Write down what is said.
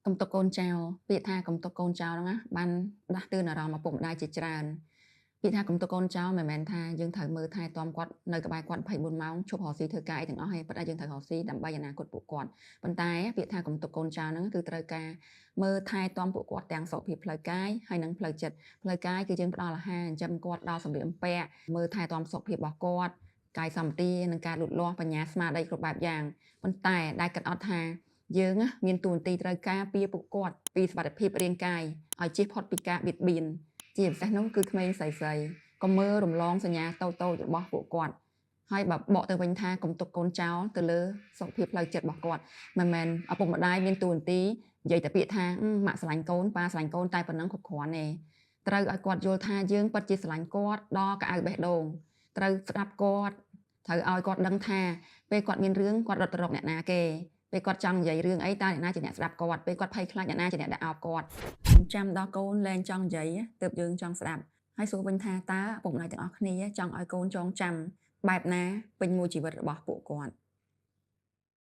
កុំទុកកូនចោលពាក្យថាកុំទុកកូនចោលហ្នឹងណាបានដាស់តឿនអារម្មណ៍ឪពុកម្ដាយជាច្រើនពាក្យថាកុំទុកកូនចោលមិនមែនថាយើងត្រូវមើលថែទាំគាត់នៅក្បែរគាត់24ម៉ោងឈប់រកស៊ីធ្វើការអីទាំងអស់ទេប៉ុន្តែយើងត្រូវរកស៊ីដើម្បីអនាគតពួកគាត់ប៉ុន្តែពាក្យថាកុំទុកកូនចោលហ្នឹងគឺត្រូវការមើលថែទាំពួកគាត់ទាំងសុខភាពផ្លូវកាយហើយនិងផ្លូវចិត្តផ្លូវកាយគឺយើងផ្ដល់អាហារចិញ្ចឹមគាត់ដល់សម្លៀកបំពាក់មើលថែទាំសុខភាពរបស់គាត់កាយសម្បទានិងការលូតលាស់បញ្ញាស្មារតីគ្រប់បែបយ៉ាងប៉ុន្តែដែលគិតអត់ថាយើងមានតួនាទីត្រូវការពារពួកគាត់ពីសុខភាពរាងកាយឲ្យជៀសផុតពីការបៀតបៀនជាពិសេសនោះគឺក្មេងស្រីៗកុំមើលរំលងសញ្ញាតូចៗរបស់ពួកគាត់ហើយបើបកទៅវិញថាកុំទុកកូនចោលទៅលើសុខភាពផ្លូវចិត្តរបស់គាត់មិនមែនឪពុកម្ដាយមានតួនាទីនិយាយតែពាក្យថាម៉ាក់ស្រឡាញ់កូនប៉ាស្រឡាញ់កូនតែប៉ុណ្ណឹងគ្រប់គ្រាន់ទេត្រូវឲ្យគាត់យល់ថាយើងពិតជាស្រឡាញ់គាត់ដល់កៅអៅបេះដូងត្រូវស្ដាប់គាត់ត្រូវឲ្យគាត់ដឹងថាពេលគាត់មានរឿងគាត់រត់ទៅរកអ្នកណាគេពេលគាត់ចង់និយាយរឿងអីតើអ្នកណាជាអ្នកស្ដាប់គាត់ពេលគាត់ភ័យខ្លាចអ្នកណាជាអ្នកដាក់អោបគាត់ចាំដល់កូនលែងចង់និយាយទើបយើងចង់ស្ដាប់ហើយសួរវិញថាតើឪពុកម្ដាយទាំងអស់គ្នាចង់ឲ្យកូនចងចាំបែបណាពេញមួយជីវិតរបស់ពួកគាត់